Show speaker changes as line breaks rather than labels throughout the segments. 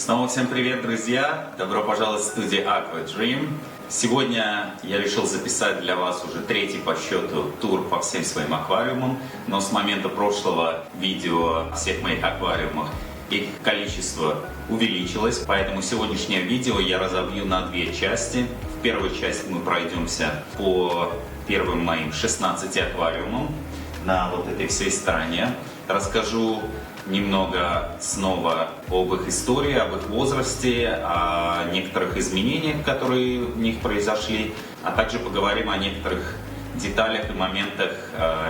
Снова всем привет, друзья! Добро пожаловать в студию Aqua Dream. Сегодня я решил записать для вас уже третий по счету тур по всем своим аквариумам, но с момента прошлого видео о всех моих аквариумах их количество увеличилось, поэтому сегодняшнее видео я разобью на две части. В первой части мы пройдемся по первым моим 16 аквариумам на вот этой всей стороне. Расскажу немного снова об их истории, об их возрасте, о некоторых изменениях, которые в них произошли, а также поговорим о некоторых деталях и моментах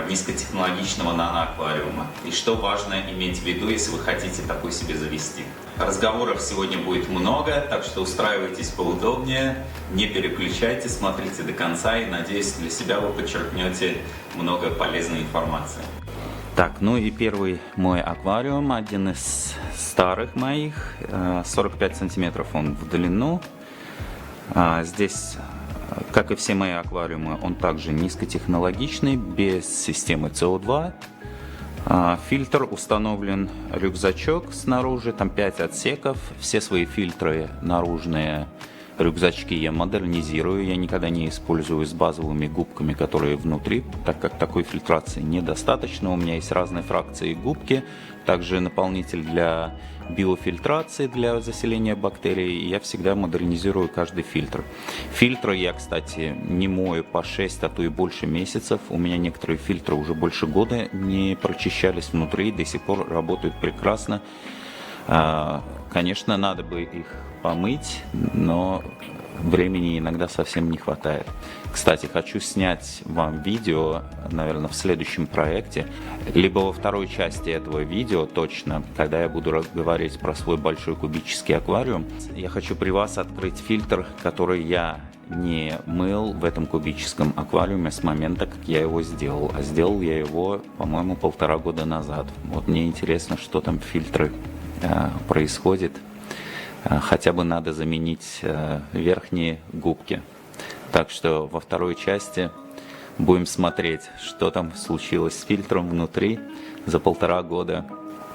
низкотехнологичного наноаквариума. И что важно иметь в виду, если вы хотите такой себе завести. Разговоров сегодня будет много, так что устраивайтесь поудобнее, не переключайтесь, смотрите до конца и, надеюсь, для себя вы подчеркнете много полезной информации. Так, ну и первый мой аквариум, один из старых моих, 45 сантиметров он в длину. Здесь, как и все мои аквариумы, он также низкотехнологичный, без системы CO2. Фильтр установлен рюкзачок снаружи, там 5 отсеков. Все свои фильтры наружные, рюкзачки я модернизирую, я никогда не использую с базовыми губками, которые внутри, так как такой фильтрации недостаточно. У меня есть разные фракции губки, также наполнитель для биофильтрации, для заселения бактерий. Я всегда модернизирую каждый фильтр. Фильтры я, кстати, не мою по 6, а то и больше месяцев. У меня некоторые фильтры уже больше года не прочищались внутри, до сих пор работают прекрасно. Конечно, надо бы их помыть, но времени иногда совсем не хватает. Кстати, хочу снять вам видео, наверное, в следующем проекте, либо во второй части этого видео точно, когда я буду говорить про свой большой кубический аквариум. Я хочу при вас открыть фильтр, который я не мыл в этом кубическом аквариуме с момента, как я его сделал. А сделал я его, по-моему, 1,5 года назад. Вот мне интересно, что там фильтры происходит. Хотя бы надо заменить верхние губки. Так что во второй части будем смотреть, что там случилось с фильтром внутри за 1,5 года.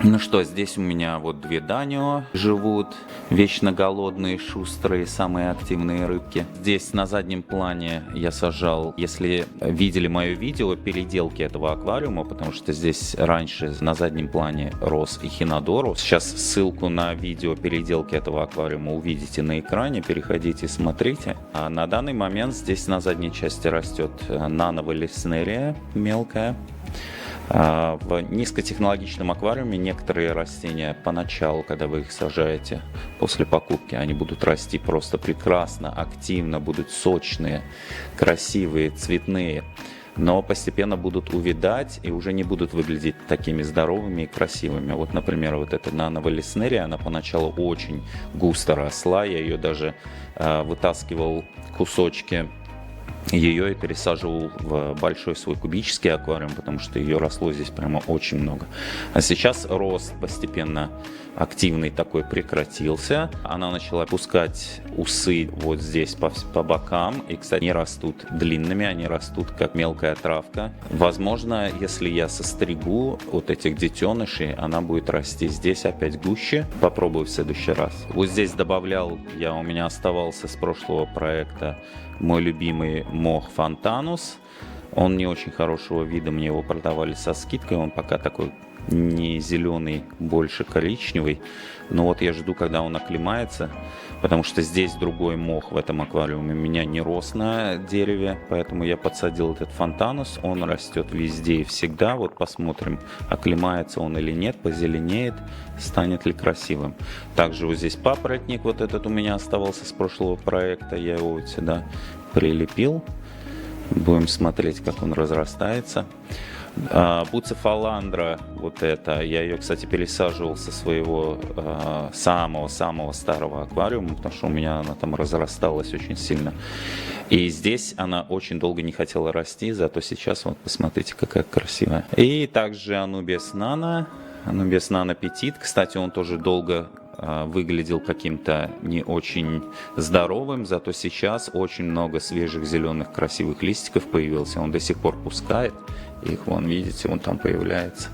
Ну что, здесь у меня вот 2 Данио живут, вечно голодные, шустрые, самые активные рыбки. Здесь на заднем плане я сажал, если видели мое видео, переделки этого аквариума, потому что здесь раньше на заднем плане рос эхинодор. Сейчас ссылку на видео переделки этого аквариума увидите на экране, переходите, смотрите. А на данный момент здесь на задней части растет нановалеснерия мелкая. В низкотехнологичном аквариуме некоторые растения поначалу, когда вы их сажаете, после покупки, они будут расти просто прекрасно, активно, будут сочные, красивые, цветные, но постепенно будут увядать и уже не будут выглядеть такими здоровыми и красивыми. Вот, например, вот эта нановалеснерия, она поначалу очень густо росла, я ее даже вытаскивал кусочки ее и пересаживал в большой свой кубический аквариум, потому что ее росло здесь прямо очень много. А сейчас рост постепенно активный такой прекратился. Она начала пускать усы вот здесь по бокам. И, кстати, они растут длинными, они растут как мелкая травка. Возможно, если я состригу вот этих детенышей, она будет расти здесь опять гуще. Попробую в следующий раз. Вот здесь добавлял, у меня оставался с прошлого проекта мой любимый мох Фонтанус. Он не очень хорошего вида, мне его продавали со скидкой, он пока такой не зеленый, больше коричневый. Но вот я жду, когда он оклемается, потому что здесь другой мох в этом аквариуме у меня не рос на дереве, поэтому я подсадил этот Фонтанус, он растет везде и всегда. Вот посмотрим, оклемается он или нет, позеленеет, станет ли красивым. Также вот здесь папоротник, вот этот у меня оставался с прошлого проекта, я его вот сюда прилепил. Будем смотреть, как он разрастается. Буцефаландра, вот это, я ее, кстати, пересаживал со своего самого-самого старого аквариума, потому что у меня она там разрасталась очень сильно. И здесь она очень долго не хотела расти, зато сейчас, вот, посмотрите, какая красивая. И также Anubias Nano Petit, кстати, он тоже долго выглядел каким-то не очень здоровым, зато сейчас очень много свежих зеленых красивых листиков появился, он до сих пор пускает. их вон, видите, он там появляется.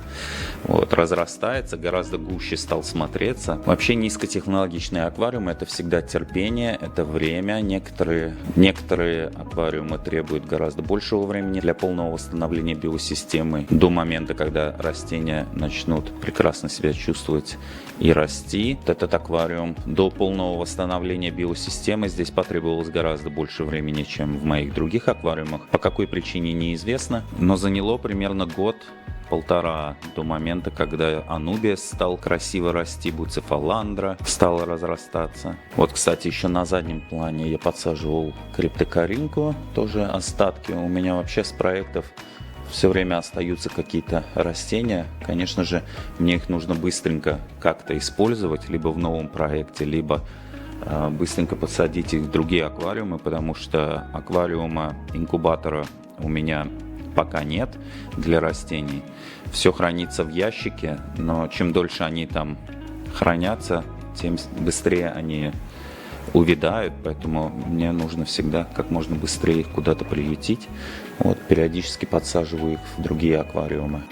Вот, разрастается, гораздо гуще стал смотреться. Вообще низкотехнологичные аквариумы — это всегда терпение, это время. Некоторые аквариумы требуют гораздо большего времени для полного восстановления биосистемы до момента, когда растения начнут прекрасно себя чувствовать и расти. Этот аквариум до полного восстановления биосистемы здесь потребовалось гораздо больше времени, чем в моих других аквариумах. По какой причине, неизвестно, но заняло примерно год-полтора до момента, когда Анубиас стал красиво расти, Буцефаландра стала разрастаться. Вот, кстати, еще на заднем плане я подсаживал криптокаринку, тоже остатки. У меня вообще с проектов все время остаются какие-то растения. Конечно же, мне их нужно быстренько как-то использовать, либо в новом проекте, либо быстренько подсадить их в другие аквариумы, потому что аквариума, инкубатора у меня пока нет для растений. Все хранится в ящике, но чем дольше они там хранятся, тем быстрее они увядают, поэтому мне нужно всегда как можно быстрее их куда-то приютить. Вот, периодически подсаживаю их в другие аквариумы.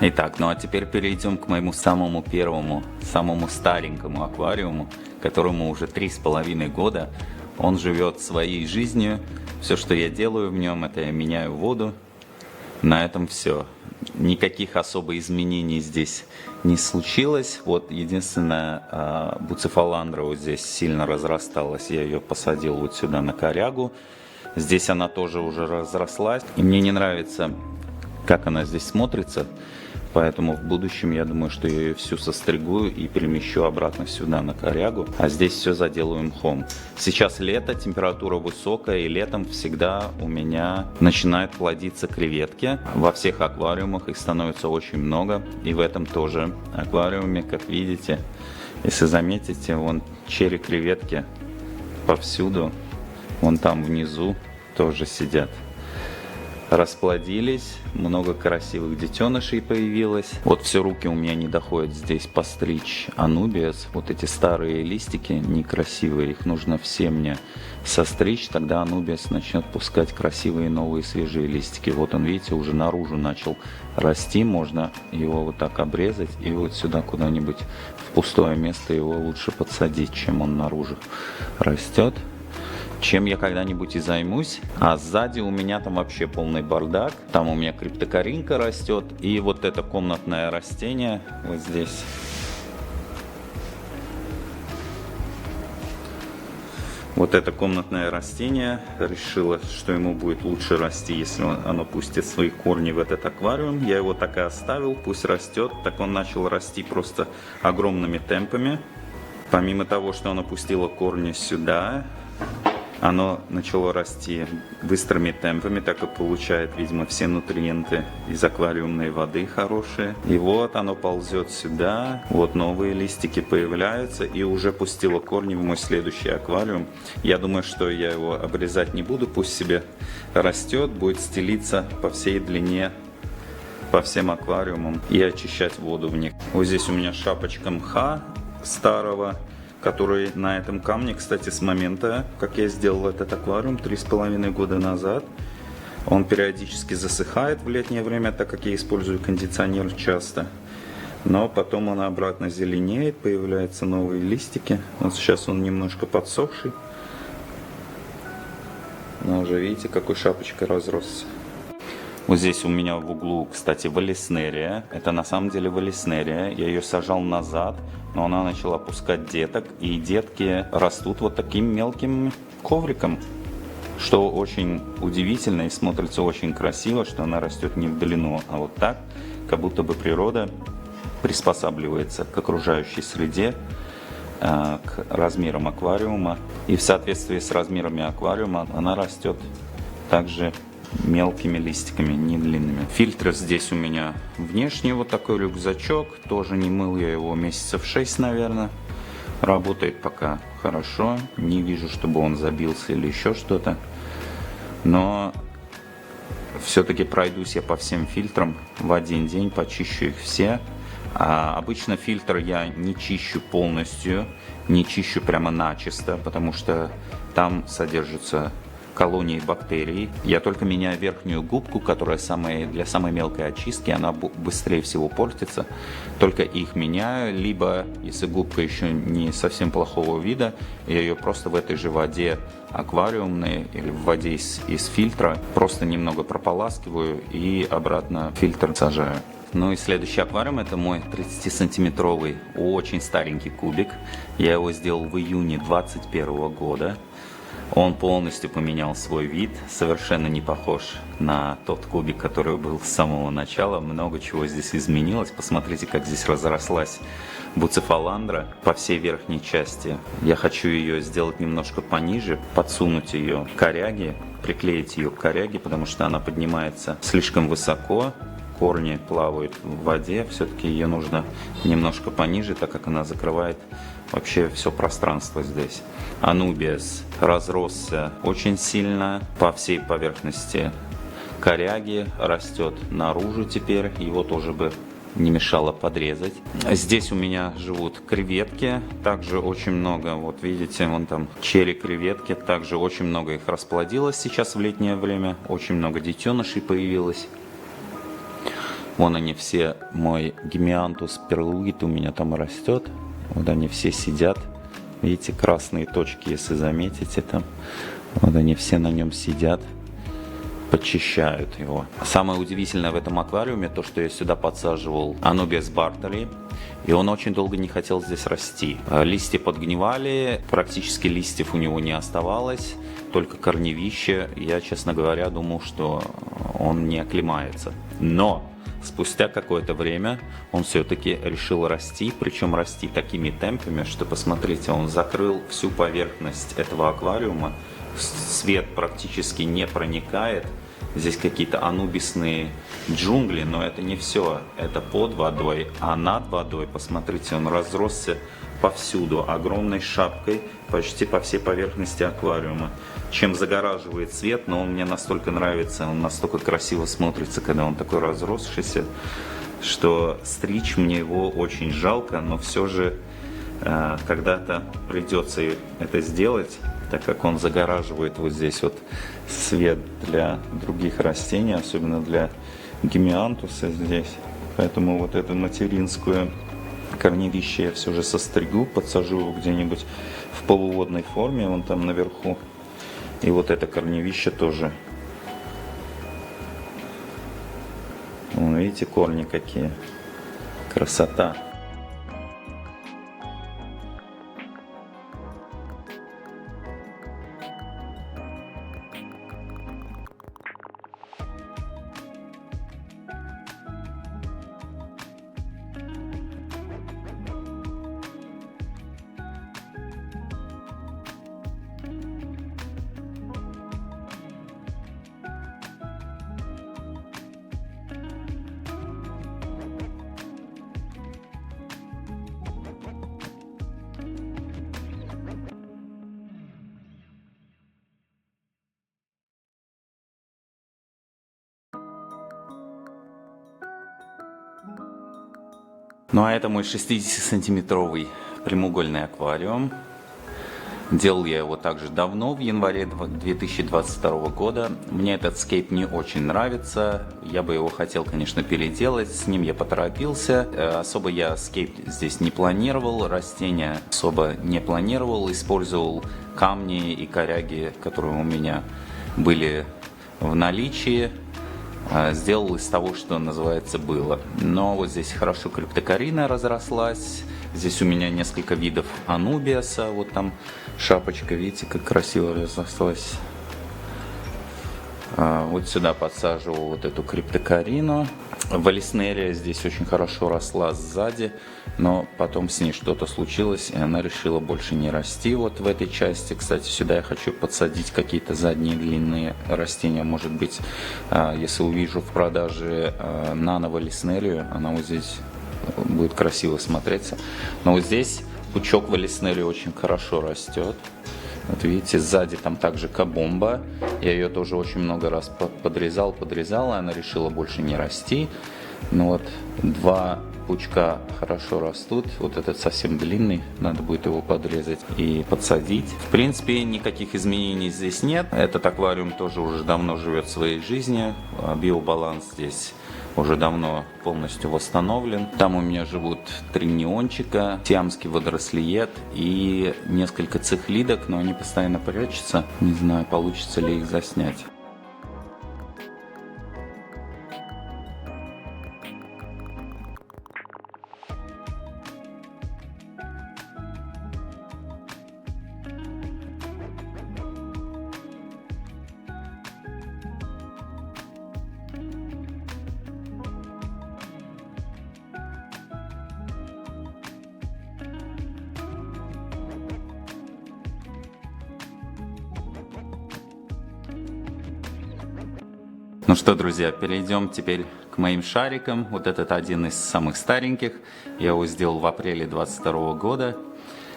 Итак, ну а теперь перейдем к моему самому первому, самому старенькому аквариуму, которому уже 3,5 года. Он живет своей жизнью. Все, что я делаю в нем, это я меняю воду. На этом все. Никаких особо изменений здесь не случилось. Вот единственное, буцефаландра вот здесь сильно разрасталась. Я ее посадил вот сюда на корягу. Здесь она тоже уже разрослась. И мне не нравится, как она здесь смотрится. Поэтому в будущем я думаю, что я ее всю состригу и перемещу обратно сюда на корягу. А здесь все заделаю мхом. Сейчас лето, температура высокая, и летом всегда у меня начинают плодиться креветки. Во всех аквариумах их становится очень много. И в этом тоже аквариуме, как видите, если заметите, вон черри-креветки повсюду. Вон там внизу тоже сидят. Расплодились, много красивых детенышей появилось. Вот все руки у меня не доходят здесь постричь Анубиас. Вот эти старые листики некрасивые, их нужно все мне состричь, тогда Анубиас начнет пускать красивые новые свежие листики. Вот он, видите, уже наружу начал расти, можно его вот так обрезать и вот сюда куда-нибудь в пустое место его лучше подсадить, чем он наружу растет. Чем я когда-нибудь и займусь. А сзади у меня там вообще полный бардак. Там у меня криптокаринка растет. И вот это комнатное растение вот здесь. Вот это комнатное растение решило, что ему будет лучше расти, если оно пустит свои корни в этот аквариум. Я его так и оставил, пусть растет. Так он начал расти просто огромными темпами. Помимо того, что оно пустило корни сюда, оно начало расти быстрыми темпами, так как получает, видимо, все нутриенты из аквариумной воды хорошие. И вот оно ползет сюда, вот новые листики появляются и уже пустило корни в мой следующий аквариум. Я думаю, что я его обрезать не буду, пусть себе растет, будет стелиться по всей длине, по всем аквариумам и очищать воду в них. Вот здесь у меня шапочка мха старого, который на этом камне, кстати, с момента, как я сделал этот аквариум 3,5 года назад, он периодически засыхает в летнее время, так как я использую кондиционер часто. Но потом он обратно зеленеет, появляются новые листики. Вот сейчас он немножко подсохший. Но уже видите, какой шапочкой разросся. Вот здесь у меня в углу, кстати, валиснерия. Это на самом деле валиснерия. Я ее сажал назад, но она начала пускать деток. И детки растут вот таким мелким ковриком. Что очень удивительно и смотрится очень красиво, что она растет не в длину, а вот так. Как будто бы природа приспосабливается к окружающей среде. к размерам аквариума. И в соответствии с размерами аквариума она растет также мелкими листиками, не длинными. Фильтр здесь у меня внешний, вот такой рюкзачок. Тоже не мыл я его месяцев 6, наверное. Работает пока хорошо. Не вижу, чтобы он забился или еще что-то. Но все-таки пройдусь я по всем фильтрам в один день, почищу их все. А обычно фильтр я не чищу полностью, не чищу прямо начисто, потому что там содержатся колонии бактерий. Я только меняю верхнюю губку, которая для самой мелкой очистки, она быстрее всего портится. Только их меняю, либо, если губка еще не совсем плохого вида, я ее просто в этой же воде аквариумной или в воде из фильтра просто немного прополаскиваю и обратно в фильтр сажаю. Ну и следующий аквариум — это мой 30-сантиметровый, очень старенький кубик. Я его сделал в июне 2021 года. Он полностью поменял свой вид, совершенно не похож на тот кубик, который был с самого начала. Много чего здесь изменилось. Посмотрите, как здесь разрослась буцефаландра по всей верхней части. Я хочу ее сделать немножко пониже, подсунуть ее к коряге, приклеить ее к коряге, потому что она поднимается слишком высоко. Корни плавают в воде, все-таки ее нужно немножко пониже, так как она закрывает вообще все пространство здесь. Анубиас разросся очень сильно по всей поверхности коряги, растет наружу теперь, его тоже бы не мешало подрезать. Здесь у меня живут креветки, также очень много, вот видите, вон там черри креветки, также очень много их расплодилось сейчас в летнее время, очень много детенышей появилось. Вон они все, мой гемиантус перлуит у меня там растет. Вот они все сидят. Видите, красные точки, если заметите там. Вот они все на нем сидят, подчищают его. Самое удивительное в этом аквариуме, то, что я сюда подсаживал Анубиас бартоли, и он очень долго не хотел здесь расти. Листья подгнивали, практически листьев у него не оставалось, только корневище. Я, честно говоря, думал, что он не оклемается. Но спустя какое-то время он все-таки решил расти, причем расти такими темпами, что, посмотрите, он закрыл всю поверхность этого аквариума, свет практически не проникает. Здесь какие-то анубисные джунгли, но это не все, это под водой, а над водой, посмотрите, он разросся повсюду, огромной шапкой, почти по всей поверхности аквариума. Чем загораживает свет, но он мне настолько нравится, он настолько красиво смотрится, когда он такой разросшийся, что стричь мне его очень жалко, но все же когда-то придется это сделать, так как он загораживает вот здесь вот свет для других растений, особенно для гемиантуса здесь. Поэтому вот эту материнскую корневище я все же состригу, подсажу его где-нибудь в полуводной форме, вон там наверху. И вот это корневище тоже. Вон, видите, корни какие. Красота. Ну а это мой 60-сантиметровый прямоугольный аквариум. Делал я его также давно, в январе 2022 года. Мне этот скейп не очень нравится. Я бы его хотел, конечно, переделать. С ним я поторопился. Особо я скейп здесь не планировал, растения особо не планировал. Использовал камни и коряги, которые у меня были в наличии. Сделал из того, что называется было. Но вот здесь хорошо криптокарина разрослась. Здесь у меня несколько видов анубиаса. Вот там шапочка, видите, как красиво разрослась. Вот сюда подсаживал вот эту криптокарину. Валиснерия здесь очень хорошо росла сзади, но потом с ней что-то случилось, и она решила больше не расти вот в этой части. Кстати, сюда я хочу подсадить какие-то задние длинные растения. Может быть, если увижу в продаже нано-валиснерию, она вот здесь будет красиво смотреться. Но вот здесь пучок валиснерии очень хорошо растет. Вот видите, сзади там также кабомба. Я ее тоже очень много раз подрезал, и она решила больше не расти. Но вот два пучка хорошо растут. Вот этот совсем длинный, надо будет его подрезать и подсадить. В принципе, никаких изменений здесь нет. Этот аквариум тоже уже давно живет своей жизнью. Биобаланс здесь уже давно полностью восстановлен. Там у меня живут 3 неончика, сиамский водорослиед и несколько цихлидок, но они постоянно прячутся. Не знаю, получится ли их заснять. Ну что, друзья, перейдем теперь к моим шарикам. Вот этот один из самых стареньких. Я его сделал в апреле 22 года.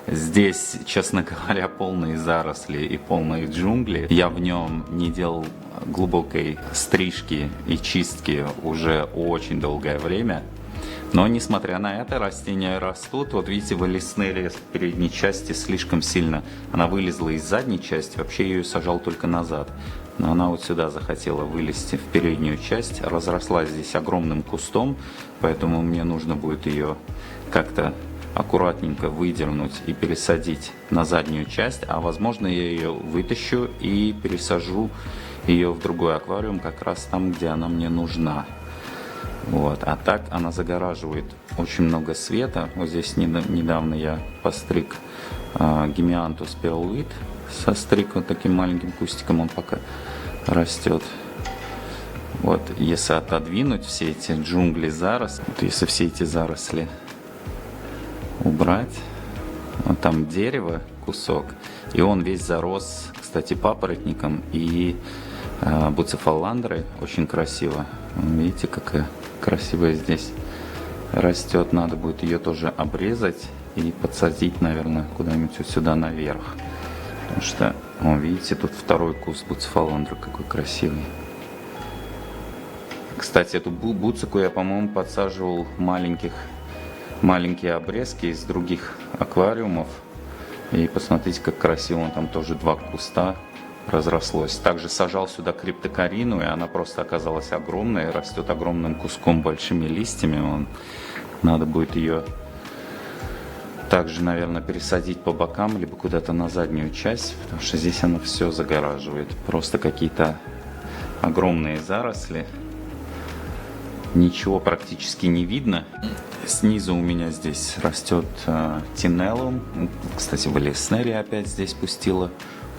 Здесь, честно говоря, полные заросли и полные джунгли. Я в нем не делал глубокой стрижки и чистки уже очень долгое время. Но, несмотря на это, растения растут. Вот видите, валиснерия с передней части слишком сильно. Она вылезла из задней части, вообще я ее сажал только назад. Но она вот сюда захотела вылезти в переднюю часть. Разрослась здесь огромным кустом, поэтому мне нужно будет ее как-то аккуратненько выдернуть и пересадить на заднюю часть. А возможно, я ее вытащу и пересажу ее в другой аквариум, как раз там, где она мне нужна. Вот. А так она загораживает очень много света. Вот здесь недавно я постриг гимиантус перлит. Состриг вот таким маленьким кустиком, он пока растет. Вот, если отодвинуть все эти джунгли, заросли, вот если все эти заросли убрать, вот там дерево, кусок, и он весь зарос, кстати, папоротником и буцефаландрой, очень красиво. Видите, какая красивая здесь растет. Надо будет ее тоже обрезать и подсадить, наверное, куда-нибудь вот сюда наверх. Потому что, видите, тут второй куст буцефаландры, какой красивый. Кстати, эту буцику я, по-моему, подсаживал маленькие обрезки из других аквариумов. И посмотрите, как красиво, он там тоже 2 куста разрослось. Также сажал сюда криптокарину, и она просто оказалась огромная, растет огромным куском, большими листьями. Надо будет ее также, наверное, пересадить по бокам, либо куда-то на заднюю часть, потому что здесь оно все загораживает. Просто какие-то огромные заросли. Ничего практически не видно. Снизу у меня здесь растет тинеллум. Кстати, валиснерия опять здесь пустила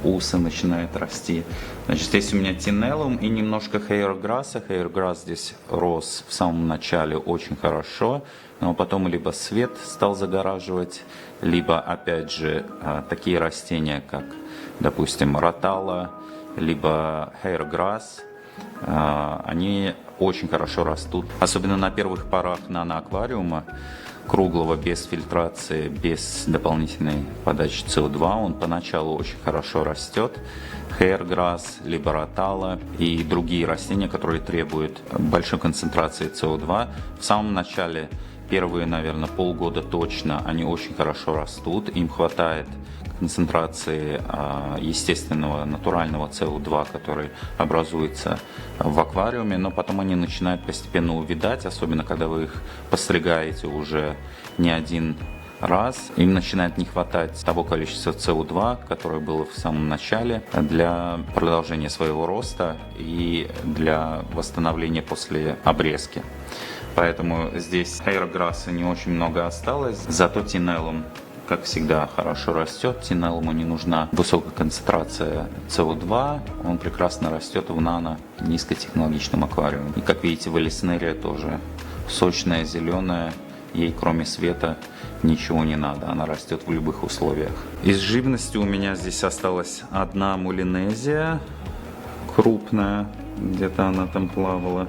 усы, начинает расти. Значит, здесь у меня тинеллум и немножко хейрграсса. Хейрграсс здесь рос в самом начале очень хорошо, но потом либо свет стал загораживать, либо, опять же, такие растения, как, допустим, ротала, либо хейрграсс, они очень хорошо растут. Особенно на первых порах наноаквариума, круглого, без фильтрации, без дополнительной подачи СО2, он поначалу очень хорошо растет. Хейрграсс, либо ротала и другие растения, которые требуют большой концентрации СО2. В самом начале, первые, наверное, полгода точно, они очень хорошо растут, им хватает концентрации естественного натурального СО2, который образуется в аквариуме, но потом они начинают постепенно увядать, особенно когда вы их постригаете уже не один раз, им начинает не хватать того количества СО2, которое было в самом начале, для продолжения своего роста и для восстановления после обрезки. Поэтому здесь хейрграсса не очень много осталось, зато тинеллум как всегда, хорошо растет. Тинеллуму не нужна высокая концентрация СО2. Он прекрасно растет в нано низкотехнологичном аквариуме. И как видите, Валиснерия тоже сочная, зеленая. Ей кроме света ничего не надо. Она растет в любых условиях. Из живности у меня здесь осталась одна мулинезия. Крупная. Где-то она там плавала.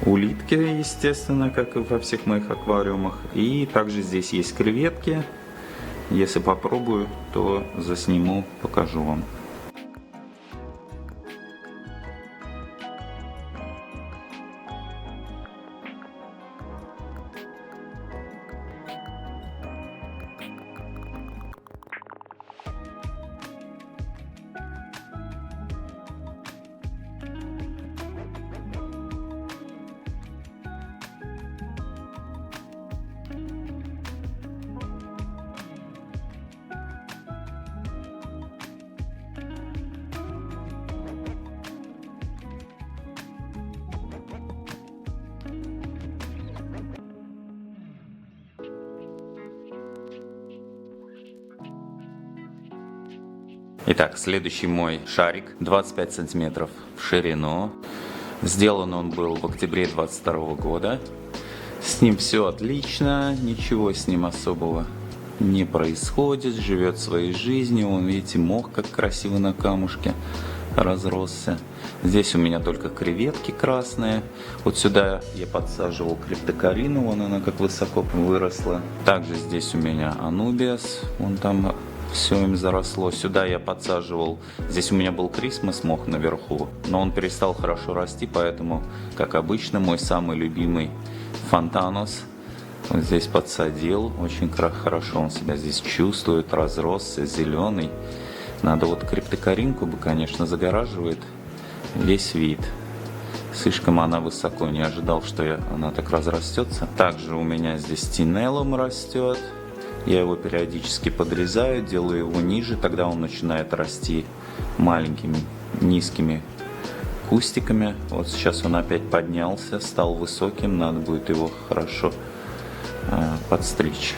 Улитки, естественно, как и во всех моих аквариумах. И также здесь есть креветки. Если попробую, то засниму, покажу вам. Итак, следующий мой шарик 25 сантиметров в ширину. Сделан он был в октябре 2022 года. С ним все отлично, ничего с ним особого не происходит, живет своей жизнью. Вон, видите, мох как красиво на камушке разросся. Здесь у меня только креветки красные. Вот сюда я подсаживал криптокарину, вон она как высоко выросла. Также здесь у меня анубиас, вон там все им заросло. Сюда я подсаживал, здесь у меня был крисмас мох наверху, но он перестал хорошо расти, поэтому, как обычно, мой самый любимый фонтанус вот здесь подсадил. Очень хорошо он себя здесь чувствует, разросся, зеленый. Надо вот криптокаринку бы, конечно, загораживает весь вид. Слишком она высоко, не ожидал, что она так разрастется. Также у меня здесь тинеллум растет. Я его периодически подрезаю, делаю его ниже, тогда он начинает расти маленькими низкими кустиками. Вот сейчас он опять поднялся, стал высоким, надо будет его хорошо подстричь.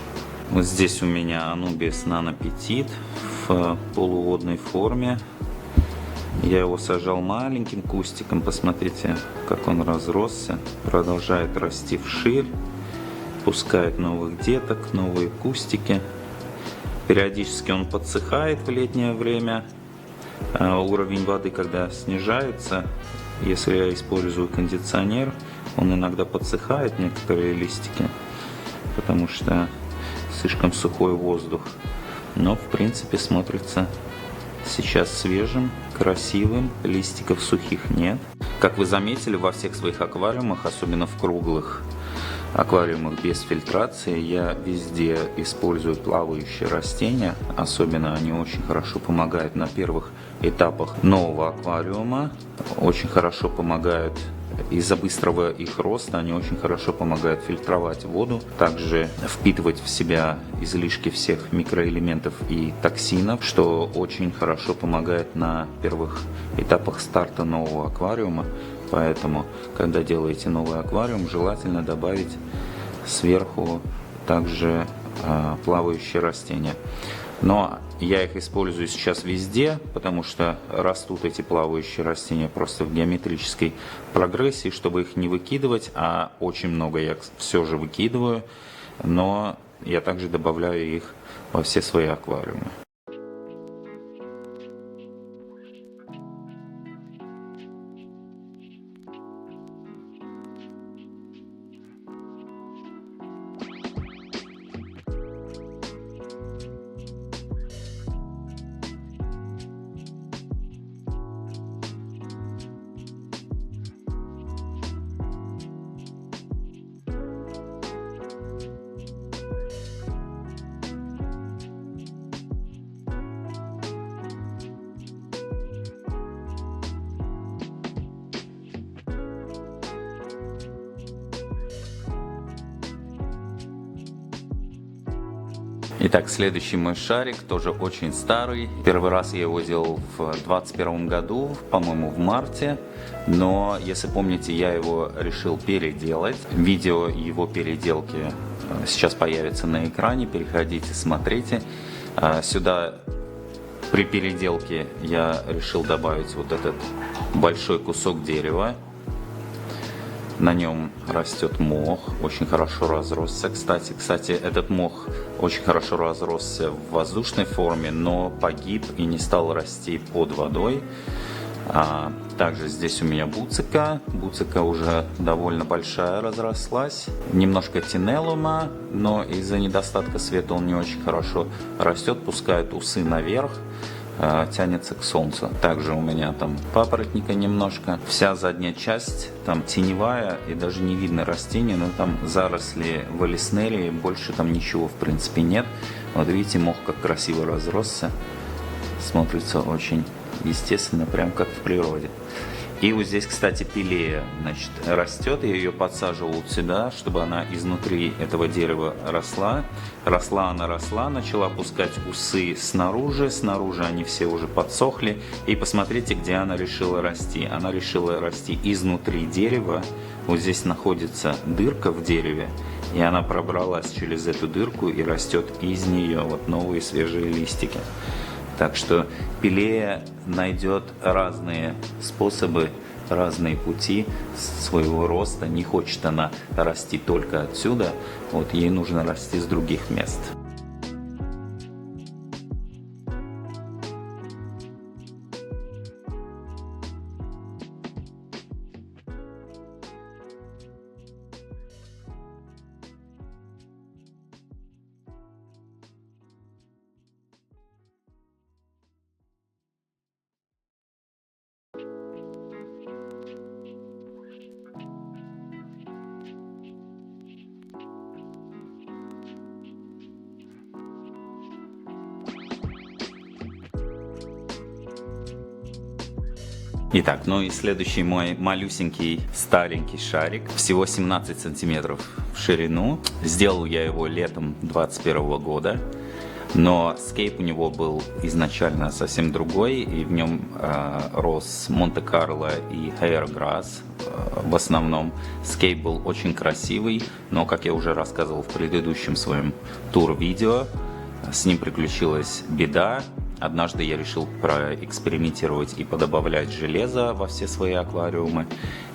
Вот здесь у меня анубиас нанопетит в полуводной форме. Я его сажал маленьким кустиком, посмотрите, как он разросся, продолжает расти вширь. Пускает новых деток, новые кустики. Периодически он подсыхает в летнее время. Уровень воды, когда снижается, если я использую кондиционер, он иногда подсыхает некоторые листики, потому что слишком сухой воздух. Но в принципе смотрится сейчас свежим, красивым, листиков сухих нет. Как вы заметили, во всех своих аквариумах, особенно в круглых аквариумах без фильтрации, я везде использую плавающие растения. Особенно они очень хорошо помогают на первых этапах нового аквариума. Очень хорошо помогают из-за быстрого их роста, они очень хорошо помогают фильтровать воду. Также впитывать в себя излишки всех микроэлементов и токсинов, что очень хорошо помогает на первых этапах старта нового аквариума. Поэтому, когда делаете новый аквариум, желательно добавить сверху также плавающие растения. Но я их использую сейчас везде, потому что растут эти плавающие растения просто в геометрической прогрессии, чтобы их не выкидывать, а очень много я все же выкидываю, но я также добавляю их во все свои аквариумы. Итак, следующий мой шарик, тоже очень старый. Первый раз я его делал в 2021 году, по-моему, в марте. Но, если помните, я его решил переделать. Видео его переделки сейчас появится на экране, переходите, смотрите. Сюда при переделке я решил добавить вот этот большой кусок дерева. На нем растет мох, очень хорошо разросся. Кстати, этот мох очень хорошо разросся в воздушной форме, но погиб и не стал расти под водой. Также здесь у меня буцика. Буцика уже довольно большая разрослась. Немножко тинелума, но из-за недостатка света он не очень хорошо растет, пускает усы наверх. Тянется к солнцу. Также у меня там папоротника немножко. Вся задняя часть там теневая и даже не видно растения, но там заросли валиснерии, больше там ничего в принципе нет. Вот видите, мох как красиво разросся. Смотрится очень естественно, прям как в природе. И вот здесь, кстати, пилея, значит, растет. Я ее подсаживал вот сюда, чтобы она изнутри этого дерева росла. Росла она, начала пускать усы снаружи. Снаружи они все уже подсохли. И посмотрите, где она решила расти. Она решила расти изнутри дерева. Вот здесь находится дырка в дереве. И она пробралась через эту дырку и растет из нее вот новые свежие листики. Так что пилея найдет разные способы, разные пути своего роста. Не хочет она расти только отсюда, вот ей нужно расти с других мест. Итак, ну и следующий мой малюсенький старенький шарик, всего 17 сантиметров в ширину. Сделал я его летом 2021 года, но скейп у него был изначально совсем другой, и в нем рос Монте-Карло и Hairgrass в основном. Скейп был очень красивый, но, как я уже рассказывал в предыдущем своем тур-видео, с ним приключилась беда. Однажды я решил проэкспериментировать и подобавлять железо во все свои аквариумы.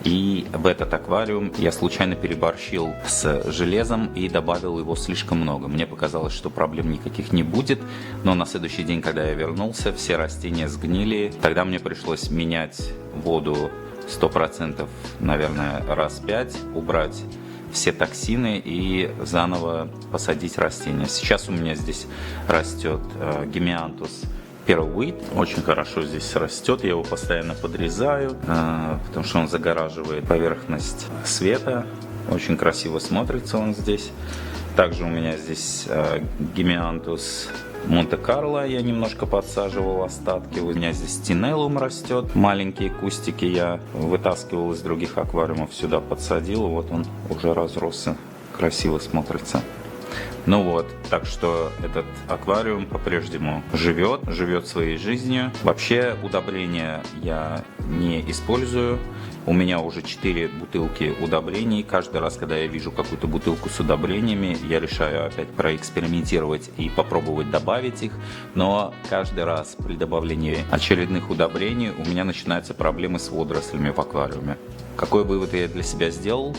И в этот аквариум я случайно переборщил с железом и добавил его слишком много. Мне показалось, что проблем никаких не будет, но на следующий день, когда я вернулся, все растения сгнили. Тогда мне пришлось менять воду 100%, наверное, раз 5, убрать все токсины и заново посадить растения. Сейчас у меня здесь растет гемиантус первый, очень хорошо здесь растет, я его постоянно подрезаю, потому что он загораживает поверхность света, очень красиво смотрится он здесь. Также у меня здесь гемиантус Монте-Карло, я немножко подсаживал остатки. У меня здесь тинеллум растет, маленькие кустики я вытаскивал из других аквариумов, сюда подсадил, вот он уже разросся, красиво смотрится. Ну вот, так что этот аквариум по-прежнему живет своей жизнью. Вообще удобрения я не использую. У меня уже 4 бутылки удобрений. Каждый раз, когда я вижу какую-то бутылку с удобрениями, я решаю опять проэкспериментировать и попробовать добавить их. Но каждый раз при добавлении очередных удобрений у меня начинаются проблемы с водорослями в аквариуме. Какой вывод я для себя сделал?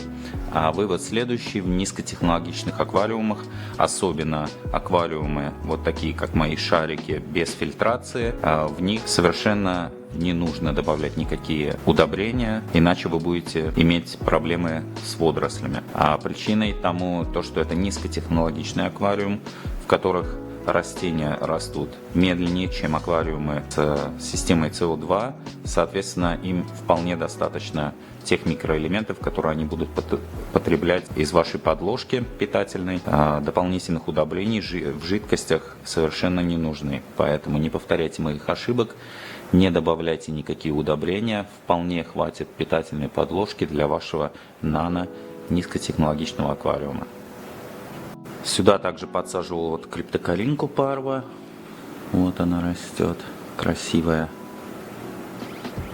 Вывод следующий: в низкотехнологичных аквариумах, особенно аквариумы вот такие, как мои шарики, без фильтрации, в них совершенно не нужно добавлять никакие удобрения, иначе вы будете иметь проблемы с водорослями. А причиной тому то, что это низкотехнологичный аквариум, в которых растения растут медленнее, чем аквариумы с системой CO2. Соответственно, им вполне достаточно тех микроэлементов, которые они будут потреблять из вашей подложки питательной. Дополнительных удобрений в жидкостях совершенно не нужны. Поэтому не повторяйте моих ошибок, не добавляйте никакие удобрения. Вполне хватит питательной подложки для вашего нано-низкотехнологичного аквариума. Сюда также подсаживал вот криптокалинку парва. Вот она растет, красивая.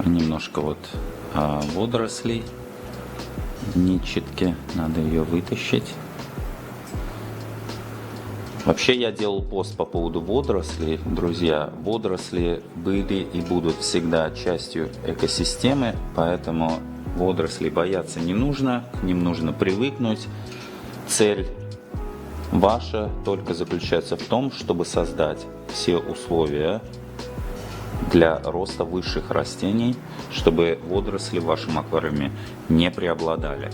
Немножко вот водорослей в нитчатке, надо ее вытащить. Вообще я делал пост по поводу водорослей. Друзья, водоросли были и будут всегда частью экосистемы, поэтому водорослей бояться не нужно, к ним нужно привыкнуть. Цель ваша только заключается в том, чтобы создать все условия для роста высших растений, чтобы водоросли в вашем аквариуме не преобладали.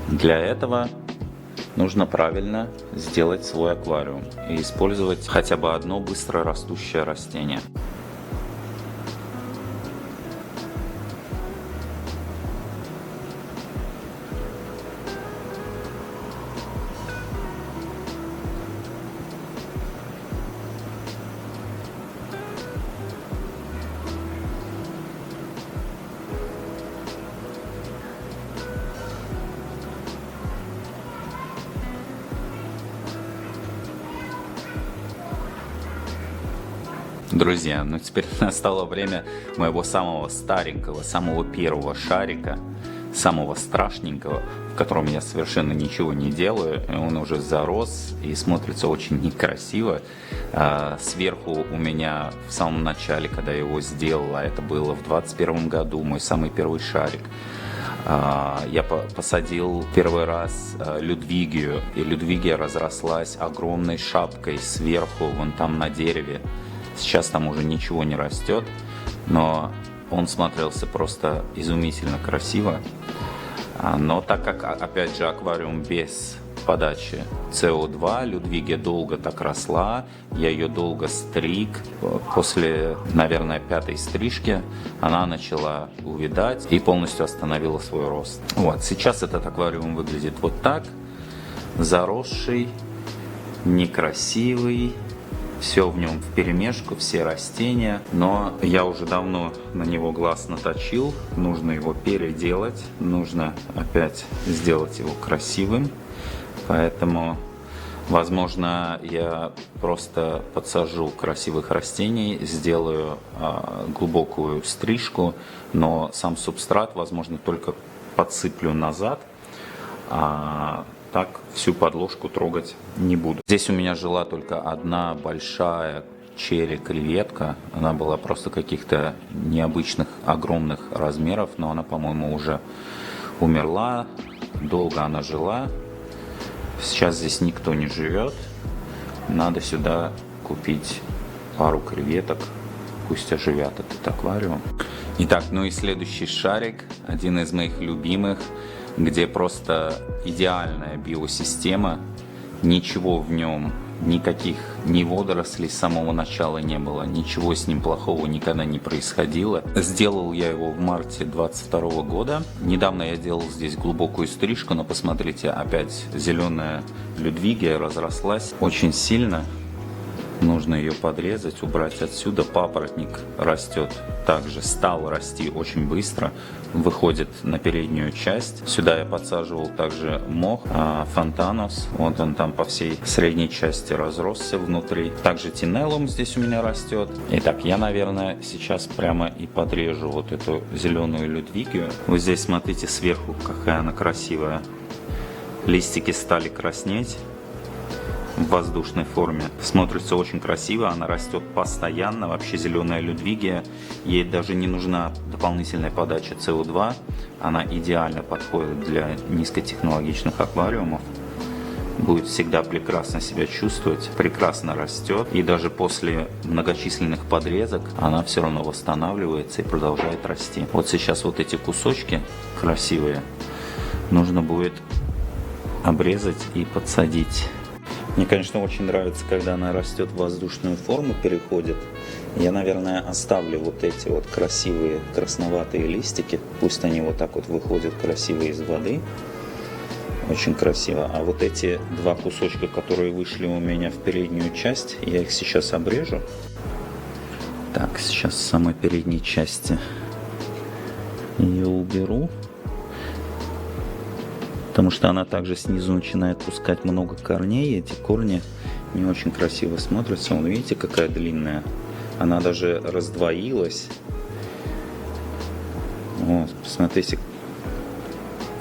Для этого нужно правильно сделать свой аквариум и использовать хотя бы одно быстро растущее растение. Друзья, ну теперь настало время моего самого старенького, самого первого шарика, самого страшненького, в котором я совершенно ничего не делаю. Он уже зарос и смотрится очень некрасиво. Сверху у меня в самом начале, когда я его сделал, а это было в 2021 году, мой самый первый шарик, я посадил первый раз Людвигию, и Людвигия разрослась огромной шапкой сверху, вон там на дереве. Сейчас там уже ничего не растет, но он смотрелся просто изумительно красиво. Но так как, опять же, аквариум без подачи СО2, Людвигия долго так росла, я ее долго стриг. После, наверное, 5-й стрижки она начала увядать и полностью остановила свой рост. Вот, сейчас этот аквариум выглядит вот так, заросший, некрасивый. Все в нем вперемешку, все растения, но я уже давно на него глаз наточил, нужно его переделать, нужно опять сделать его красивым, поэтому, возможно, я просто подсажу красивых растений, сделаю глубокую стрижку, но сам субстрат, возможно, только подсыплю назад, так всю подложку трогать не буду. Здесь у меня жила только одна большая черри-креветка. Она была просто каких-то необычных, огромных размеров, но она, по-моему, уже умерла. Долго она жила. Сейчас здесь никто не живет. Надо сюда купить пару креветок. Пусть оживят этот аквариум. Итак, ну и следующий шарик, один из моих любимых, где просто идеальная биосистема, ничего в нем, никаких ни водорослей с самого начала не было, ничего с ним плохого никогда не происходило. Сделал я его в марте 2022 года. Недавно я делал здесь глубокую стрижку, но посмотрите, опять зеленая Людвигия разрослась очень сильно. Нужно ее подрезать, убрать отсюда. Папоротник растет также, стал расти очень быстро, выходит на переднюю часть. Сюда я подсаживал также мох, фонтанос. Вот он там по всей средней части разросся внутри. Также тинеллум здесь у меня растет. Итак, я, наверное, сейчас прямо и подрежу вот эту зеленую Людвигию. Вы здесь смотрите сверху, какая она красивая. Листики стали краснеть в воздушной форме. Смотрится очень красиво, она растет постоянно. Вообще зеленая Людвигия, ей даже не нужна дополнительная подача СО2. Она идеально подходит для низкотехнологичных аквариумов. Будет всегда прекрасно себя чувствовать, прекрасно растет. И даже после многочисленных подрезок она все равно восстанавливается и продолжает расти. Вот сейчас вот эти кусочки красивые нужно будет обрезать и подсадить. Мне, конечно, очень нравится, когда она растет в воздушную форму, переходит. Я, наверное, оставлю вот эти вот красивые красноватые листики. Пусть они вот так вот выходят красиво из воды. Очень красиво. А вот эти два кусочка, которые вышли у меня в переднюю часть, я их сейчас обрежу. Так, сейчас с самой передней части ее уберу. Потому что она также снизу начинает пускать много корней, и эти корни не очень красиво смотрятся. Вон, видите, какая длинная? Она даже раздвоилась. Вот, посмотрите,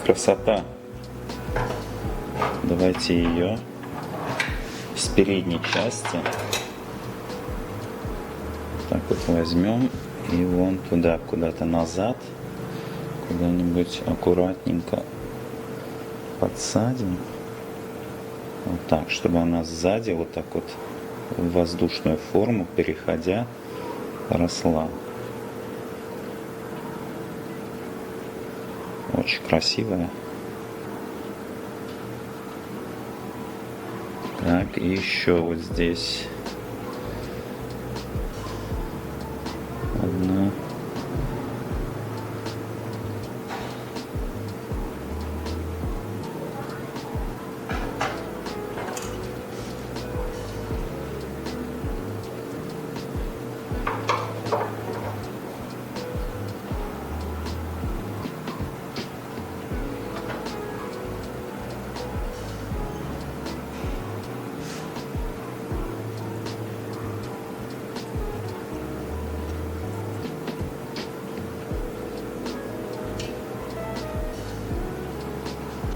красота. Давайте ее с передней части так вот возьмем и вон туда, куда-то назад, куда-нибудь аккуратненько подсадим. Вот так, чтобы она сзади вот так вот в воздушную форму, переходя, росла. Очень красивая. Так, и еще вот здесь одна.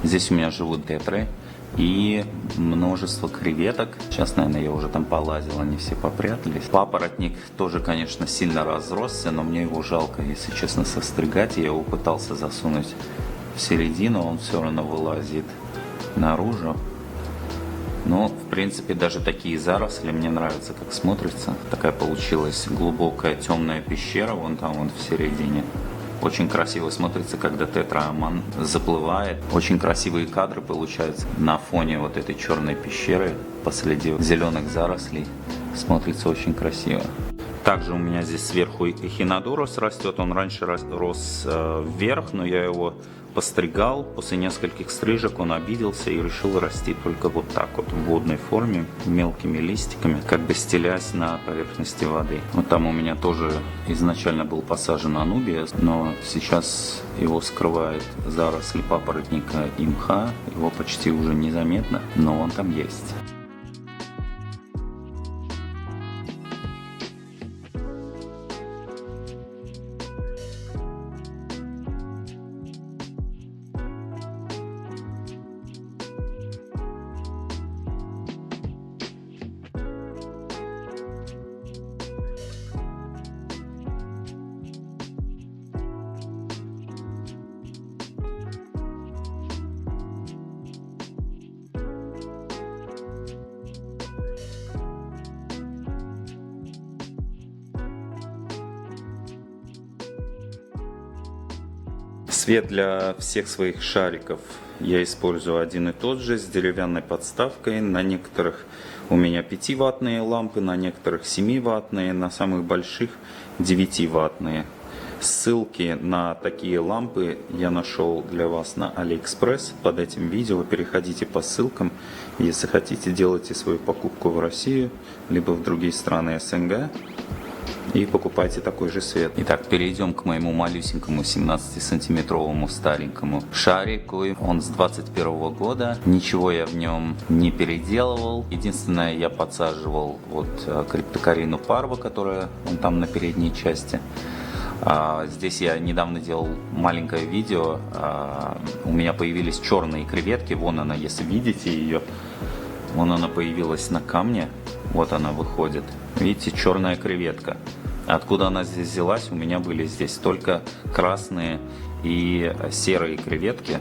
Здесь у меня живут тетры и множество креветок. Сейчас, наверное, я уже там полазил, они все попрятались. Папоротник тоже, конечно, сильно разросся, но мне его жалко, если честно, состригать. Я его пытался засунуть в середину, он все равно вылазит наружу. Но, в принципе, даже такие заросли мне нравятся, как смотрится. Такая получилась глубокая темная пещера, вон там, вон в середине. Очень красиво смотрится, когда тетраоман заплывает. Очень красивые кадры получаются на фоне вот этой черной пещеры посреди зеленых зарослей. Смотрится очень красиво. Также у меня здесь сверху эхинодорус растет. Он раньше рос вверх, но я его постригал. После нескольких стрижек он обиделся и решил расти только вот так вот, в водной форме, мелкими листиками, как бы стелясь на поверхности воды. Вот там у меня тоже изначально был посажен анубия, но сейчас его скрывает заросли папоротника и мха. Его почти уже незаметно, но он там есть. Свет для всех своих шариков я использую один и тот же, с деревянной подставкой. На некоторых у меня 5-ваттные лампы, на некоторых 7-ваттные, на самых больших 9-ваттные. Ссылки на такие лампы я нашел для вас на AliExpress. Под этим видео переходите по ссылкам. Если хотите, делайте свою покупку в Россию, либо в другие страны СНГ. И покупайте такой же свет. Итак, перейдем к моему малюсенькому 17-сантиметровому старенькому шарику. Он с 21 года. Ничего я в нем не переделывал. Единственное, я подсаживал вот криптокарину парва, которая вон там на передней части. Здесь я недавно делал маленькое видео. У меня появились черные креветки. Вон она, если видите ее. Вон она появилась на камне. Вот она выходит. Видите, черная креветка. Откуда она здесь взялась? У меня были здесь только красные и серые креветки.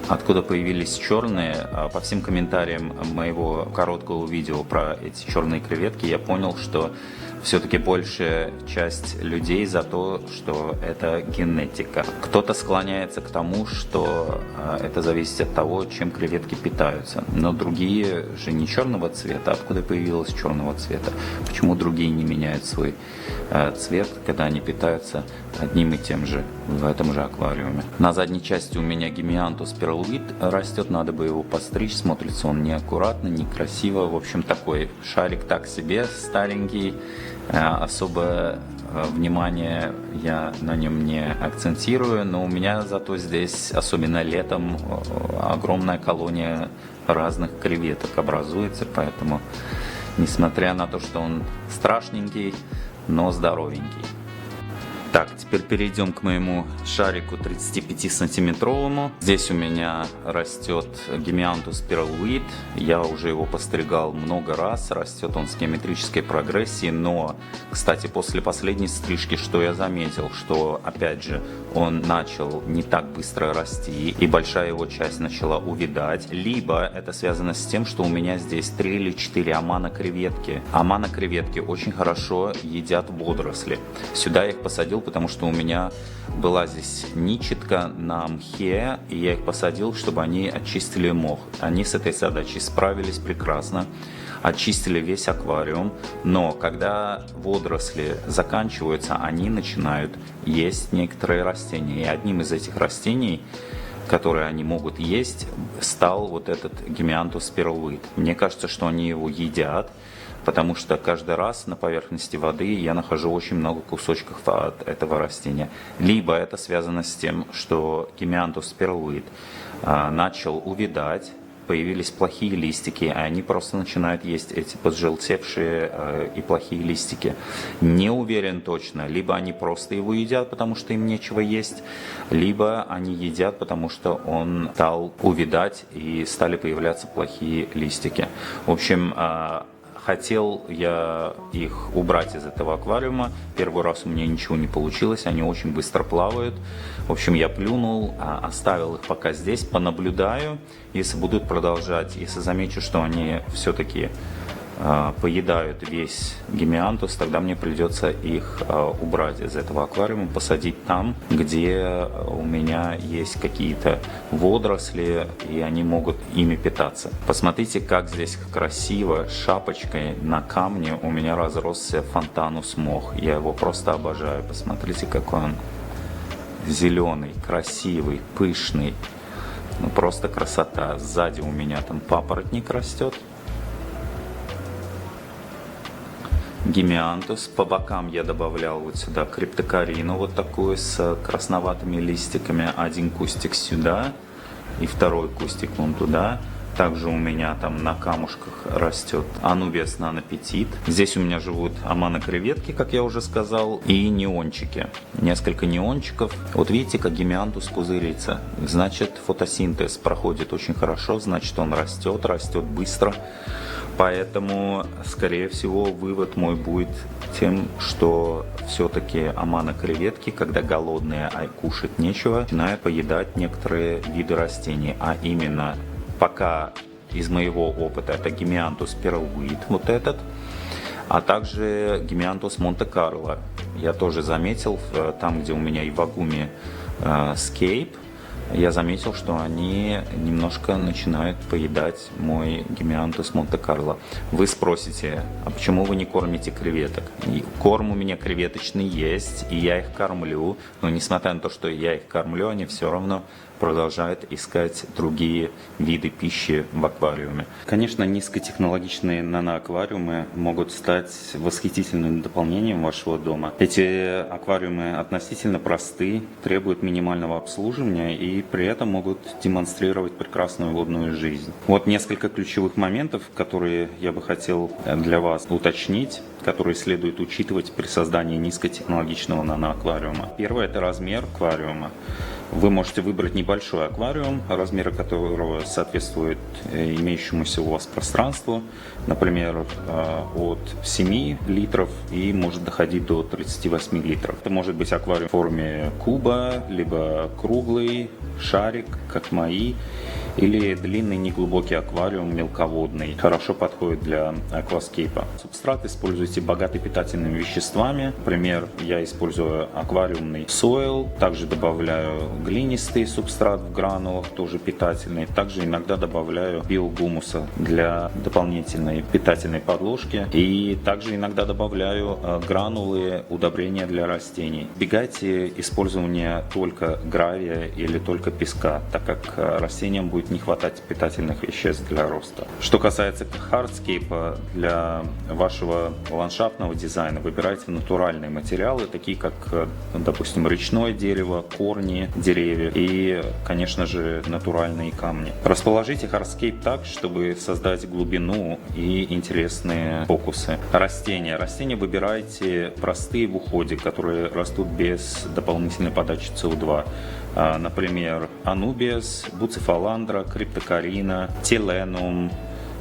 Откуда появились черные? По всем комментариям моего короткого видео про эти черные креветки я понял, что все-таки большая часть людей за то, что это генетика. Кто-то склоняется к тому, что это зависит от того, чем креветки питаются. Но другие же не черного цвета. Откуда появилось черного цвета? Почему другие не меняют свой цвет, когда они питаются одним и тем же в этом же аквариуме? На задней части у меня гемиантус перлуит растет. Надо бы его постричь. Смотрится он неаккуратно, некрасиво. В общем, такой шарик так себе, старенький. Особо внимание я на нем не акцентирую, но у меня зато здесь, особенно летом, огромная колония разных креветок образуется, поэтому, несмотря на то, что он страшненький, но здоровенький. Так, теперь перейдем к моему шарику 35-сантиметровому. Здесь у меня растет Gymnanthus Pearlweed. Я уже его постригал много раз. Растет он с геометрической прогрессией. Но, кстати, после последней стрижки, что я заметил, что, опять же, он начал не так быстро расти, и большая его часть начала увядать. Либо это связано с тем, что у меня здесь 3 или 4 амана-креветки. Амана-креветки очень хорошо едят водоросли. Сюда я их посадил, потому что у меня была здесь ничетка на мхе, и я их посадил, чтобы они очистили мох. Они с этой задачей справились прекрасно, очистили весь аквариум, но когда водоросли заканчиваются, они начинают есть некоторые растения. И одним из этих растений, которые они могут есть, стал вот этот Gymnanthus Pearlweed. Мне кажется, что они его едят, потому что каждый раз на поверхности воды я нахожу очень много кусочков от этого растения. Либо это связано с тем, что Gymnanthus Pearlweed начал увядать, появились плохие листики, и они просто начинают есть эти поджелтевшие и плохие листики. Не уверен точно, либо они просто его едят, потому что им нечего есть, либо они едят, потому что он стал увядать и стали появляться плохие листики. В общем, хотел я их убрать из этого аквариума. Первый раз у меня ничего не получилось, они очень быстро плавают. В общем, я плюнул, оставил их пока здесь, понаблюдаю. Если будут продолжать, если замечу, что они все-таки поедают весь гимиантус, тогда мне придется их убрать из этого аквариума, посадить там, где у меня есть какие-то водоросли, и они могут ими питаться. Посмотрите, как здесь красиво шапочкой на камне у меня разросся фонтанус мох. Я его просто обожаю. Посмотрите, какой он зеленый, красивый, пышный. Ну, просто красота. Сзади у меня там папоротник растет. Гимиантус. По бокам я добавлял вот сюда криптокарину, вот такую с красноватыми листиками. Один кустик сюда и второй кустик вон туда. Также у меня там на камушках растет Anubias nanoPetite. Здесь у меня живут амано-креветки, как я уже сказал, и неончики. Несколько неончиков. Вот видите, как гимиантус пузырится. Значит, фотосинтез проходит очень хорошо, значит, он растет быстро. Поэтому, скорее всего, вывод мой будет тем, что все-таки амано-креветки, когда голодные, а кушать нечего, начинают поедать некоторые виды растений. А именно, пока из моего опыта это Gymnanthus Pearlweed, вот этот, а также Gymnanthus Monte Carlo. Я тоже заметил, там, где у меня Iwagumi Scape, я заметил, что они немножко начинают поедать мой Gymnanthus Monte Carlo. Вы спросите, а почему вы не кормите креветок? И корм у меня креветочный есть, и я их кормлю, но несмотря на то, что я их кормлю, они все равно продолжают искать другие виды пищи в аквариуме. Конечно, низкотехнологичные наноаквариумы могут стать восхитительным дополнением вашего дома. Эти аквариумы относительно просты, требуют минимального обслуживания и при этом могут демонстрировать прекрасную водную жизнь. Вот несколько ключевых моментов, которые я бы хотел для вас уточнить, которые следует учитывать при создании низкотехнологичного наноаквариума. Первое – это размер аквариума. Вы можете выбрать небольшой аквариум, размеры которого соответствуют имеющемуся у вас пространству, например, от 7 литров и может доходить до 38 литров. Это может быть аквариум в форме куба, либо круглый, шарик, как мои, или длинный неглубокий аквариум мелководный. Хорошо подходит для акваскейпа. Субстрат используйте богатый питательными веществами. Например, я использую аквариумный сойл, также добавляю глинистый субстрат в гранулах, тоже питательный. Также иногда добавляю биогумуса для дополнительной питательной подложки. И также иногда добавляю гранулы удобрения для растений. Избегайте использования только гравия или только песка, так как растениям будет будет не хватать питательных веществ для роста. Что касается хардскейпа, для вашего ландшафтного дизайна выбирайте натуральные материалы, такие как, допустим, речное дерево, корни деревьев и, конечно же, натуральные камни. Расположите хардскейп так, чтобы создать глубину и интересные фокусы. Растения выбирайте простые в уходе, которые растут без дополнительной подачи СО2. Например, анубиас, буцефаландра, криптокарина, теленум.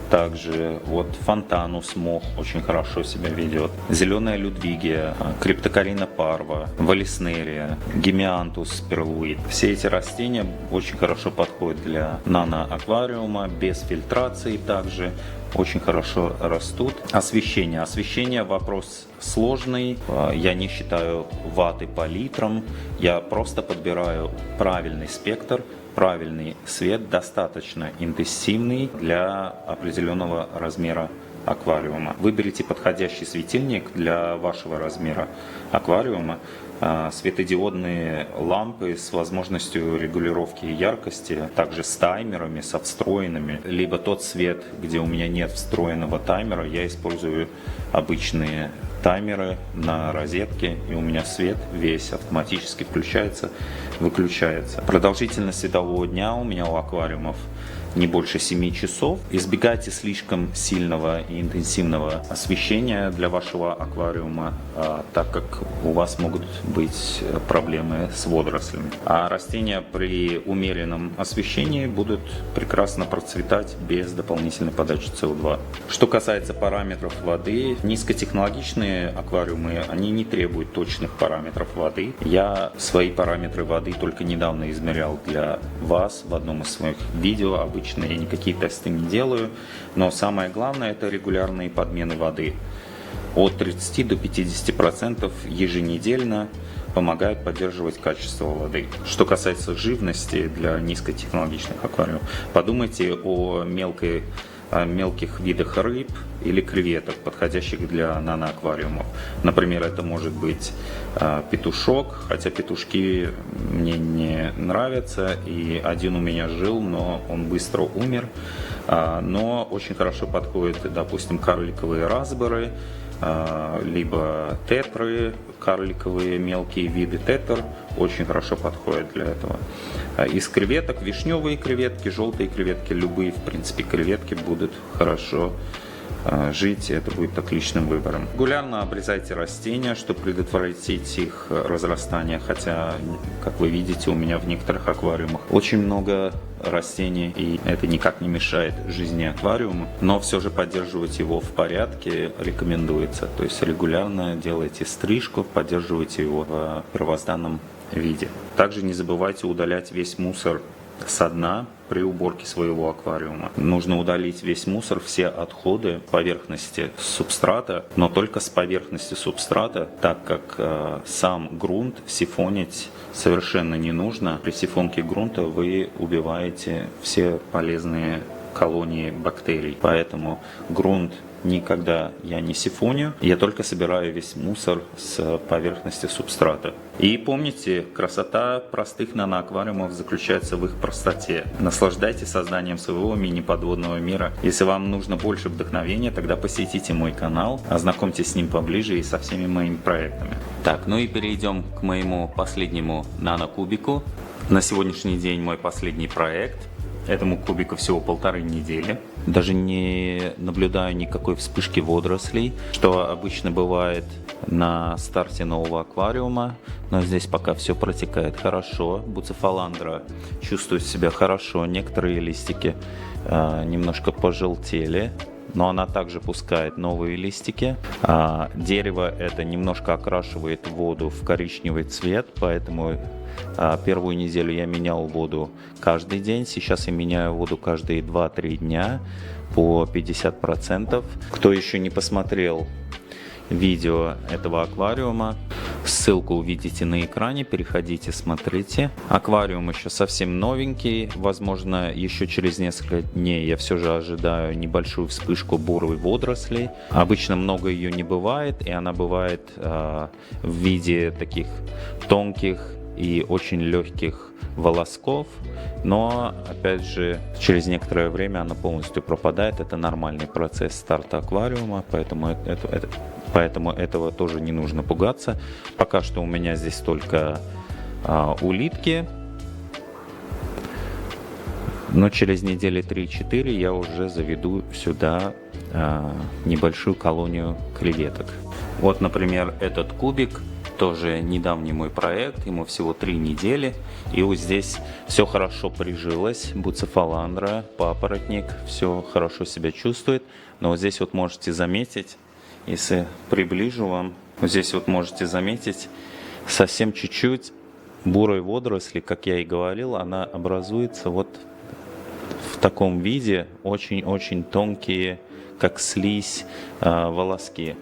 Также вот фонтанус мох очень хорошо себя ведет. Зеленая людвигия, криптокарина парва, валиснерия, гемиантус перлуит. Все эти растения очень хорошо подходят для наноаквариума, без фильтрации также. Очень хорошо растут. Освещение вопрос сложный. Я не считаю ваты по литрам. Я просто подбираю правильный спектр, правильный свет, достаточно интенсивный для определенного размера аквариума. Выберите подходящий светильник для вашего размера аквариума. Светодиодные лампы с возможностью регулировки яркости, также с таймерами, со встроенными. Либо тот свет, где у меня нет встроенного таймера, я использую обычные таймеры на розетке, и у меня свет весь автоматически включается, выключается. Продолжительность светового дня у меня у аквариумов не больше 7 часов. Избегайте слишком сильного и интенсивного освещения для вашего аквариума, так как у вас могут быть проблемы с водорослями. А растения при умеренном освещении будут прекрасно процветать без дополнительной подачи СО2. Что касается параметров воды, низкотехнологичные аквариумы, они не требуют точных параметров воды. Я свои параметры воды только недавно измерял для вас в одном из своих видео. Обычно я никакие тесты не делаю, но самое главное — это регулярные подмены воды. От 30 до 50% еженедельно помогают поддерживать качество воды. Что касается живности для низкотехнологичных аквариумов, подумайте о мелких видах рыб или креветок, подходящих для наноаквариумов. Например, это может быть петушок, хотя петушки мне не нравятся, и один у меня жил, но он быстро умер. Но очень хорошо подходят, допустим, карликовые разборы, либо тетры, карликовые мелкие виды тетр очень хорошо подходят для этого. Из креветок вишневые креветки, желтые креветки, любые в принципе креветки будут хорошо жить, это будет отличным выбором. Регулярно обрезайте растения, чтобы предотвратить их разрастание, хотя, как вы видите, у меня в некоторых аквариумах очень много растений, и это никак не мешает жизни аквариума, но все же поддерживать его в порядке рекомендуется. То есть регулярно делайте стрижку, поддерживайте его в первозданном виде. Также не забывайте удалять весь мусор со дна при уборке своего аквариума. Нужно удалить весь мусор, все отходы с поверхности субстрата, но только с поверхности субстрата, так как сам грунт сифонить совершенно не нужно. При сифонке грунта вы убиваете все полезные колонии бактерий, поэтому грунт никогда я не сифоню, я только собираю весь мусор с поверхности субстрата. И помните, красота простых наноаквариумов заключается в их простоте. Наслаждайтесь созданием своего мини-подводного мира. Если вам нужно больше вдохновения, тогда посетите мой канал, ознакомьтесь с ним поближе и со всеми моими проектами. Так, ну и перейдем к моему последнему нанокубику. На сегодняшний день мой последний проект. Этому кубику всего 1,5 недели. Даже не наблюдаю никакой вспышки водорослей, что обычно бывает на старте нового аквариума. Но здесь пока все протекает хорошо. Буцефаландра чувствует себя хорошо. Некоторые листики немножко пожелтели, но она также пускает новые листики. Дерево это немножко окрашивает воду в коричневый цвет, поэтому первую неделю я менял воду каждый день. Сейчас я меняю воду каждые 2-3 дня по 50%. Кто еще не посмотрел видео этого аквариума, ссылку увидите на экране, переходите, смотрите. Аквариум еще совсем новенький, возможно, еще через несколько дней я все же ожидаю небольшую вспышку буровой водорослей. Обычно много ее не бывает, и она бывает в виде таких тонких и очень легких волосков, но опять же через некоторое время она полностью пропадает. Это нормальный процесс старта аквариума, поэтому этого тоже не нужно пугаться. Пока что у меня здесь только улитки, но через недели 3-4 я уже заведу сюда небольшую колонию креветок. Вот, например, этот кубик, тоже недавний мой проект, ему всего 3 недели, и вот здесь все хорошо прижилось, буцефаландра, папоротник, все хорошо себя чувствует, но вот здесь вот можете заметить, если приближу вам, вот здесь вот можете заметить совсем чуть-чуть бурой водоросли, как я и говорил, она образуется вот в таком виде, очень-очень тонкие, как слизь, волоски.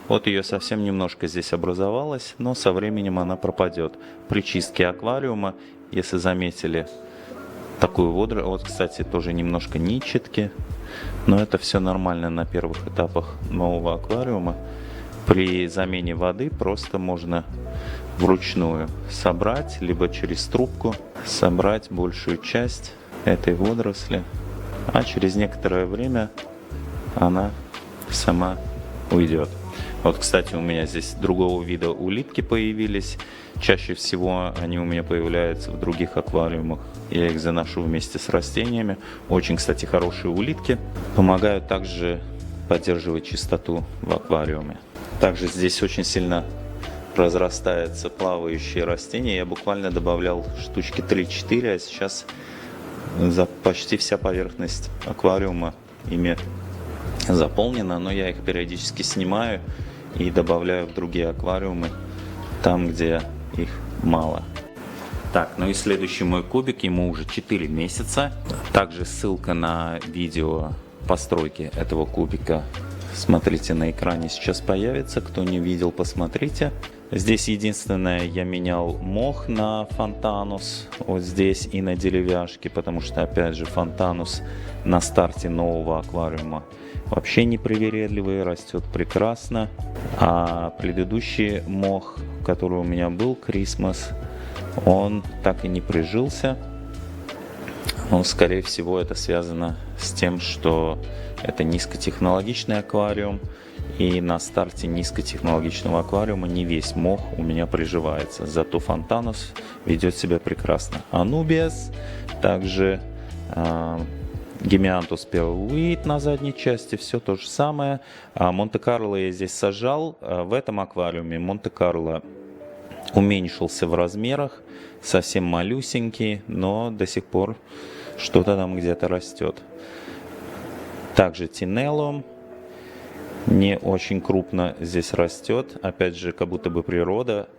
Вот ее совсем немножко здесь образовалось, но со временем она пропадет. При чистке аквариума, если заметили такую водоросль, вот, кстати, тоже немножко нитчатки, но это все нормально на первых этапах нового аквариума. При замене воды просто можно вручную собрать, либо через трубку собрать большую часть этой водоросли, а через некоторое время она сама уйдет. Вот, кстати, у меня здесь другого вида улитки появились. Чаще всего они у меня появляются в других аквариумах. Я их заношу вместе с растениями. Очень, кстати, хорошие улитки. Помогают также поддерживать чистоту в аквариуме. Также здесь очень сильно разрастаются плавающие растения. Я буквально добавлял штучки 3-4, а сейчас почти вся поверхность аквариума ими заполнена, но я их периодически снимаю и добавляю в другие аквариумы, там, где их мало. Так, ну и следующий мой кубик, ему уже 4 месяца. Также ссылка на видео постройки этого кубика, смотрите, на экране сейчас появится. Кто не видел, посмотрите. Здесь единственное, я менял мох на фонтанус, вот здесь и на деревяшке, потому что, опять же, фонтанус на старте нового аквариума вообще непривередливый, растет прекрасно. А предыдущий мох, который у меня был, Christmas, он так и не прижился. Но, скорее всего, это связано с тем, что это низкотехнологичный аквариум. И на старте низкотехнологичного аквариума не весь мох у меня приживается. Зато фонтанус ведет себя прекрасно. Анубиас, также Гемиантус перлуит на задней части, все то же самое. Монте-Карло я здесь сажал. В этом аквариуме Монте-Карло уменьшился в размерах, совсем малюсенький, но до сих пор что-то там где-то растет. Также Тинелло не очень крупно здесь растет. Опять же, как будто бы природа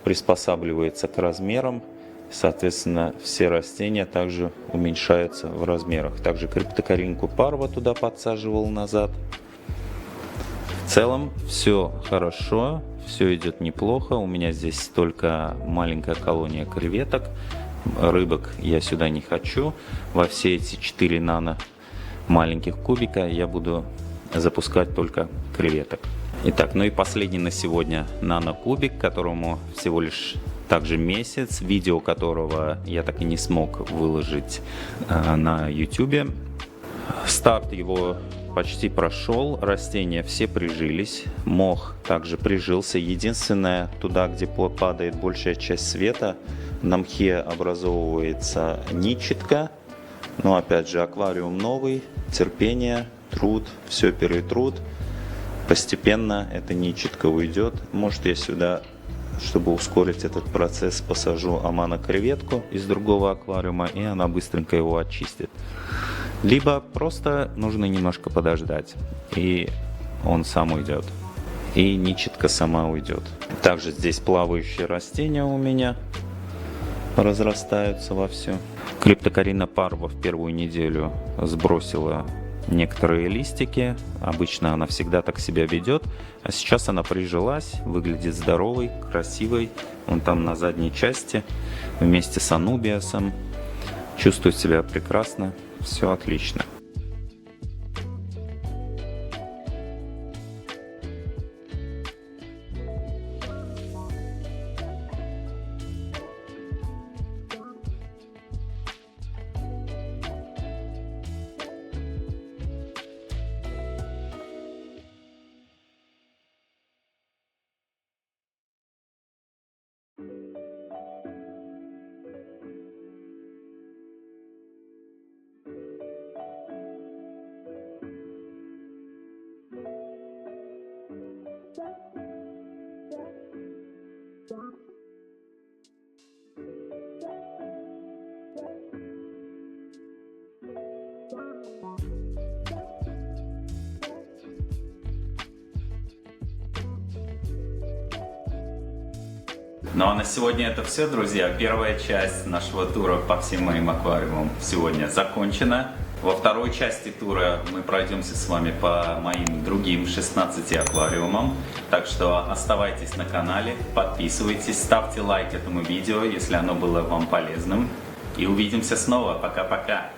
приспосабливается к размерам. Соответственно, все растения также уменьшаются в размерах. Также криптокаринку парва туда подсаживал назад. В целом все хорошо, все идет неплохо. У меня здесь только маленькая колония креветок. Рыбок я сюда не хочу. Во все эти 4 нано маленьких кубика я буду запускать только креветок. Итак, ну и последний на сегодня нано-кубик, которому всего лишь также месяц, видео которого я так и не смог выложить на YouTube. Старт его почти прошел, растения все прижились, мох также прижился. Единственное, туда, где падает большая часть света, на мхе образовывается нитчатка. Но опять же, аквариум новый, терпение, труд, все перетрут. Постепенно эта нитчатка уйдет. Может, я сюда, чтобы ускорить этот процесс, посажу амано-креветку из другого аквариума, и она быстренько его очистит. Либо просто нужно немножко подождать, и он сам уйдет. И нитчатка сама уйдет. Также здесь плавающие растения у меня разрастаются вовсю. Криптокарина парва в первую неделю сбросила некоторые листики. Обычно она всегда так себя ведет. А сейчас она прижилась, выглядит здоровой, красивой. Вон там на задней части вместе с анубиасом. Чувствует себя прекрасно. Все отлично. Ну а на сегодня это все, друзья. Первая часть нашего тура по всем моим аквариумам сегодня закончена. Во второй части тура мы пройдемся с вами по моим другим 16 аквариумам. Так что оставайтесь на канале, подписывайтесь, ставьте лайк этому видео, если оно было вам полезным. И увидимся снова. Пока-пока.